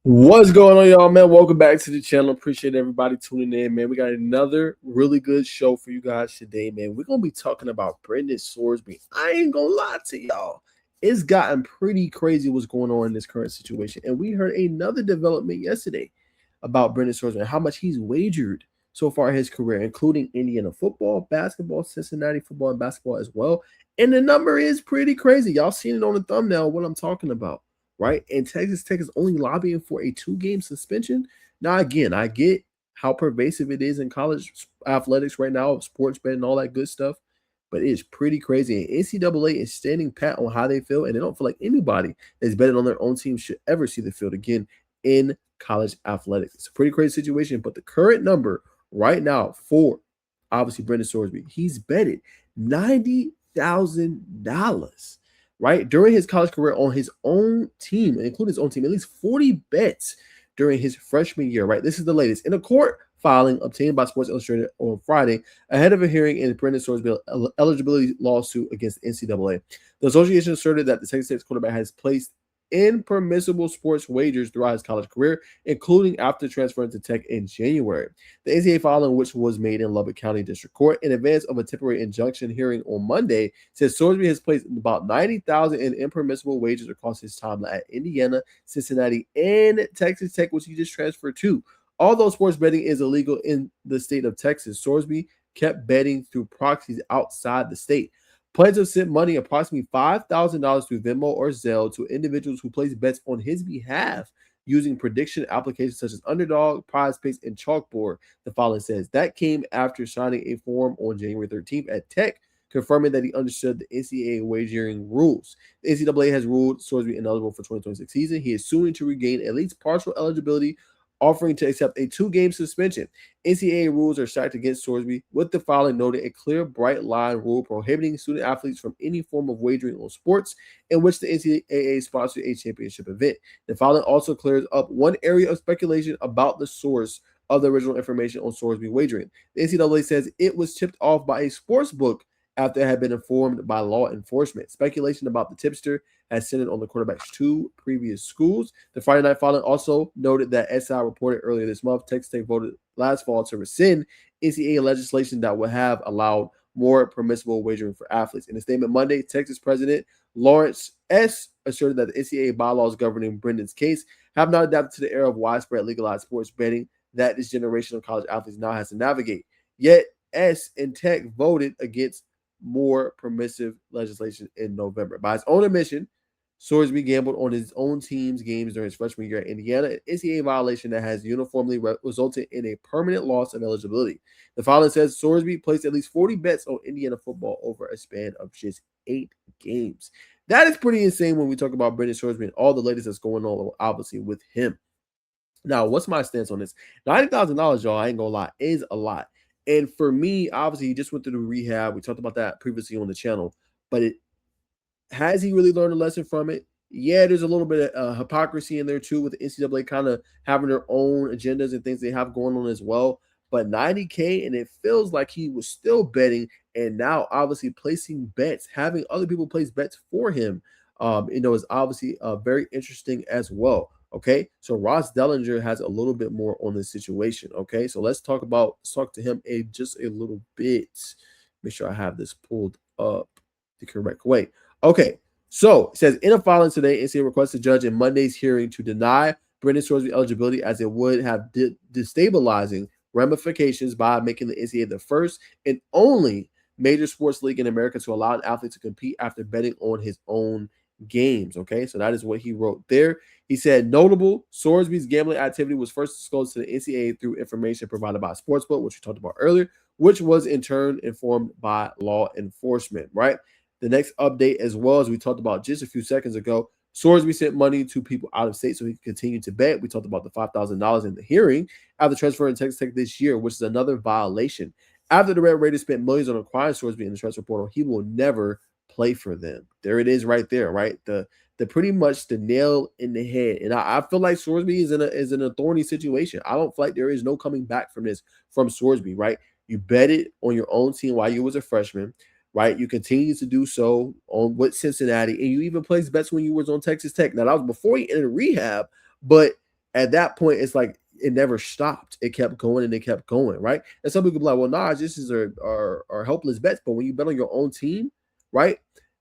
What's going on, y'all, man? Welcome back to the channel. Appreciate everybody tuning in, man. We got another really good show for you guys today, man. We're going to be talking about Brendan Sorsby. I ain't going to lie to y'all. It's gotten pretty crazy what's going on in this current situation. And we heard another development yesterday about Brendan Sorsby and how much he's wagered so far in his career, including Indiana football, basketball, Cincinnati football, and basketball as well. And the number is pretty crazy. Y'all seen it on the thumbnail, what I'm talking about. Right? And Texas Tech is only lobbying for a 2-game suspension. Now, again, I get how pervasive it is in college athletics right now, sports betting, all that good stuff, but it is pretty crazy. And NCAA is standing pat on how they feel, and they don't feel like anybody that's betting on their own team should ever see the field again in college athletics. It's a pretty crazy situation, but the current number right now for, obviously, Brendan Sorsby, he's betted $90,000. Right? During his college career on his own team, including his own team, at least 40 bets during his freshman year, right? This is the latest. In a court filing obtained by Sports Illustrated on Friday, ahead of a hearing in Brendan Sorsby's eligibility lawsuit against the NCAA, the association asserted that the Texas Tech quarterback has placed impermissible sports wagers throughout his college career, including after transferring to Tech in January. The NCAA filing, which was made in Lubbock County District Court in advance of a temporary injunction hearing on Monday, says Sorsby has placed about $90,000 in impermissible wagers across his time at Indiana, Cincinnati, and Texas Tech, which he just transferred to. Although sports betting is illegal in the state of Texas, Sorsby kept betting through proxies outside the state. Plaintiffs sent money, approximately $5,000 through Venmo or Zelle, to individuals who placed bets on his behalf using prediction applications such as Underdog, PrizePicks, and Chalkboard. The filing says that came after signing a form on January 13th at Tech, confirming that he understood the NCAA wagering rules. The NCAA has ruled Sorsby ineligible for 2026 season. He is suing to regain at least partial eligibility, offering to accept a 2-game suspension. NCAA rules are stacked against Sorsby, with the filing noting a clear, bright-line rule prohibiting student athletes from any form of wagering on sports in which the NCAA sponsored a championship event. The filing also clears up one area of speculation about the source of the original information on Sorsby wagering. The NCAA says it was tipped off by a sports book after it had been informed by law enforcement. Speculation about the tipster has centered on the quarterback's 2 previous schools. The Friday night filing also noted that SI reported earlier this month Texas Tech voted last fall to rescind NCAA legislation that would have allowed more permissible wagering for athletes. In a statement Monday, Texas President Lawrence S. asserted that the NCAA bylaws governing Brendan's case have not adapted to the era of widespread legalized sports betting that this generation of college athletes now has to navigate. Yet, S and Tech voted against more permissive legislation in November. By his own admission, Sorsby gambled on his own team's games during his freshman year at Indiana, an NCAA violation that has uniformly resulted in a permanent loss of eligibility. The filing says Sorsby placed at least 40 bets on Indiana football over a span of just 8 games. That is pretty insane when we talk about Brendan Sorsby and all the latest that's going on, obviously, with him. Now, what's my stance on this? $90,000, y'all, I ain't gonna lie, is a lot. And for me, obviously, he just went through the rehab. We talked about that previously on the channel. But has he really learned a lesson from it? Yeah, there's a little bit of hypocrisy in there, too, with the NCAA kind of having their own agendas and things they have going on as well. But $90K, and it feels like he was still betting and now obviously placing bets, having other people place bets for him, is obviously very interesting as well. Okay, so Ross Dellinger has a little bit more on this situation. Okay, so let's talk to him just a little bit. Make sure I have this pulled up the correct way. Okay, so it says in a filing today, NCAA requests the judge in Monday's hearing to deny Brendan Sorsby eligibility as it would have destabilizing ramifications by making the NCAA the first and only major sports league in America to allow an athlete to compete after betting on his own games. Okay, so that is what he wrote there. He said, notable, Sorsby's gambling activity was first disclosed to the NCAA through information provided by a sportsbook, which we talked about earlier, which was in turn informed by law enforcement, right? The next update, as well as we talked about just a few seconds ago, Sorsby sent money to people out of state so he could continue to bet. We talked about the $5,000 in the hearing after transferring to Texas Tech this year, which is another violation. After the Red Raiders spent millions on acquiring Sorsby in the transfer portal, he will never play for them. There it is right there, right? The pretty much the nail in the head. And I feel like Sorsby is in a thorny situation. I don't feel like there is no coming back from this from Sorsby, right? You bet it on your own team while you was a freshman, right? You continue to do so on with Cincinnati, and you even placed bets when you was on Texas Tech. Now, that was before he entered rehab, but at that point, it's like it never stopped. It kept going and it kept going, right? And some people be like, well, nah, this is our helpless bets. But when you bet on your own team, right,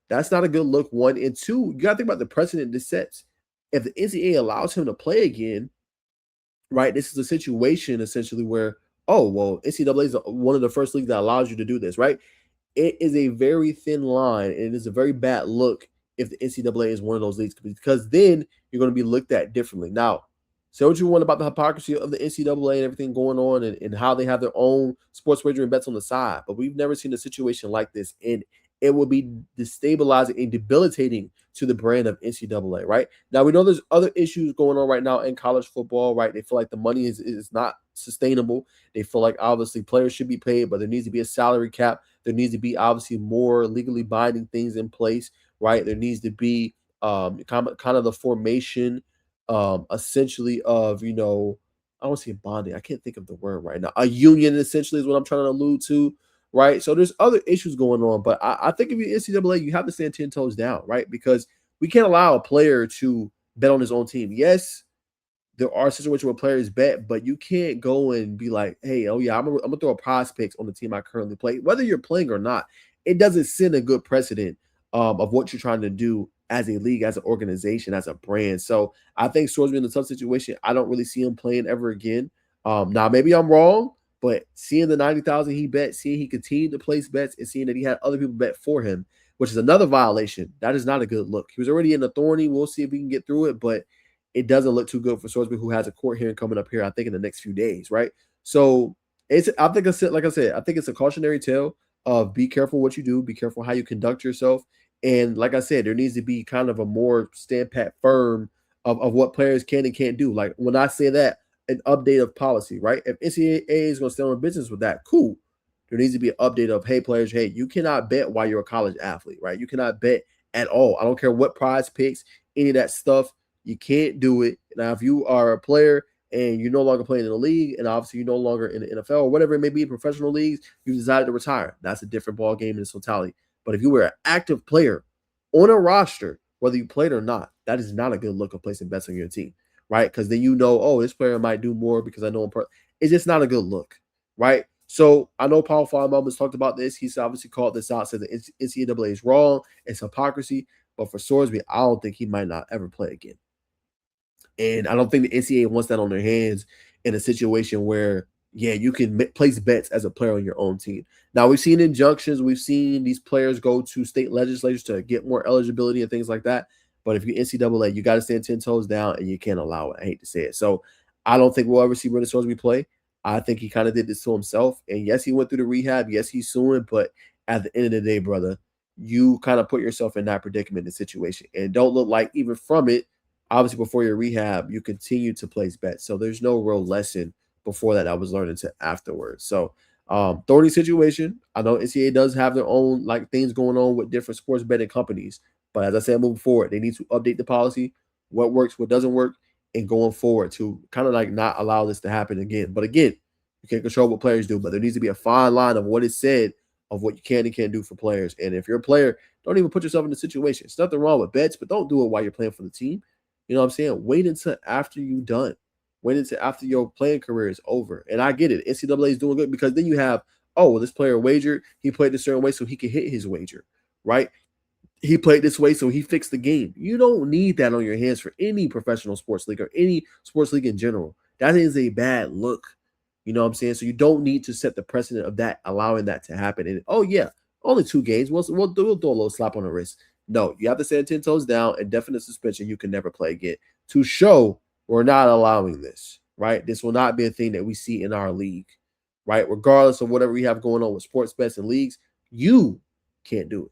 that's not a good look. One and two, you gotta think about the precedent this sets. If the NCAA allows him to play again, right, this is a situation essentially where, oh, well, NCAA is one of the first leagues that allows you to do this, right? It is a very thin line and it is a very bad look if the NCAA is one of those leagues, because then you're going to be looked at differently. Now, say what you want about the hypocrisy of the NCAA and everything going on, and how they have their own sports wagering bets on the side, but we've never seen a situation like this, and it will be destabilizing and debilitating to the brand of NCAA, right? Now, we know there's other issues going on right now in college football, right? They feel like the money is not sustainable. They feel like obviously players should be paid, but there needs to be a salary cap. There needs to be obviously more legally binding things in place, right? There needs to be kind of the formation, essentially of, I don't see a bonding. I can't think of the word right now. A union essentially is what I'm trying to allude to, right? So there's other issues going on, but I think if you're NCAA, you have to stand 10 toes down, right? Because we can't allow a player to bet on his own team. Yes, there are situations where players bet, but you can't go and be like, hey, oh yeah, I'm gonna throw a prize picks on the team I currently play. Whether you're playing or not, it doesn't set a good precedent of what you're trying to do as a league, as an organization, as a brand. So I think Sorsby in a tough situation. I don't really see him playing ever again. Now maybe I'm wrong, but seeing the 90,000 he bet, seeing he continued to place bets, and seeing that he had other people bet for him, which is another violation. That is not a good look. He was already in the thorny. We'll see if we can get through it, but it doesn't look too good for Sorsby, who has a court hearing coming up here, I think, in the next few days, right? So I think like I said, I think it's a cautionary tale of be careful what you do, be careful how you conduct yourself. And like I said, there needs to be kind of a more stand pat firm of what players can and can't do. Like when I say that, an update of policy, right? If NCAA is going to stay on business with that, cool. There needs to be an update of, hey, players, hey, you cannot bet while you're a college athlete, right? You cannot bet at all. I don't care what prize picks, any of that stuff. You can't do it. Now, if you are a player and you're no longer playing in the league, and obviously you're no longer in the NFL or whatever it may be, professional leagues, you decided to retire. That's a different ball game in its totality. But if you were an active player on a roster, whether you played or not, that is not a good look of placing bets on your team, right? Because then oh, this player might do more because I know him. It's just not a good look, right? So I know Paul Finebaum talked about this. He's obviously called this out, said the NCAA is wrong. It's hypocrisy. But for Sorsby, I don't think he might not ever play again. And I don't think the NCAA wants that on their hands in a situation where, yeah, you can place bets as a player on your own team. Now, we've seen injunctions. We've seen these players go to state legislatures to get more eligibility and things like that. But if you're NCAA, you got to stand 10 toes down and you can't allow it. I hate to say it. So I don't think we'll ever see Brendan Sorsby play. I think he kind of did this to himself. And yes, he went through the rehab. Yes, he's suing. But at the end of the day, brother, you kind of put yourself in that predicament, the situation. And don't look like even from it, obviously before your rehab, you continue to place bets. So there's no real lesson before that I was learning to afterwards. So thorny situation. I know NCAA does have their own like things going on with different sports betting companies. But as I said, moving forward, they need to update the policy, what works, what doesn't work, and going forward to kind of like not allow this to happen again. But again, you can't control what players do, but there needs to be a fine line of what is said of what you can and can't do for players. And if you're a player, don't even put yourself in the situation. It's nothing wrong with bets, but don't do it while you're playing for the team. You know what I'm saying? Wait until after you're done. Wait until after your playing career is over. And I get it. NCAA is doing good because then you have, oh, well, this player wagered. He played a certain way so he could hit his wager, right? He played this way so he fixed the game. You don't need that on your hands for any professional sports league or any sports league in general. That is a bad look. You know what I'm saying? So you don't need to set the precedent of that, allowing that to happen. And oh yeah, only 2 games. We'll throw a little slap on the wrist. No, you have to stand 10 toes down and definite suspension. You can never play again to show we're not allowing this, right? This will not be a thing that we see in our league, right? Regardless of whatever we have going on with sports bets and leagues, you can't do it.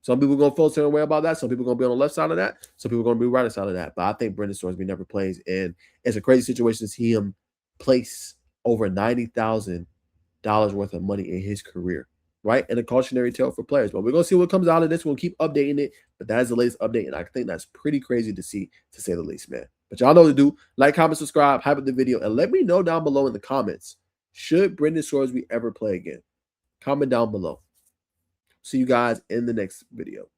Some people are going to feel a certain way about that. Some people are going to be on the left side of that. Some people are going to be right side of that. But I think Brendan Sorsby never plays. And it's a crazy situation to see him place over $90,000 worth of money in his career, right? And a cautionary tale for players. But we're going to see what comes out of this. We'll keep updating it. But that is the latest update. And I think that's pretty crazy to see, to say the least, man. But y'all know what to do. Like, comment, subscribe, hype up the video. And let me know down below in the comments, should Brendan Sorsby ever play again? Comment down below. See you guys in the next video.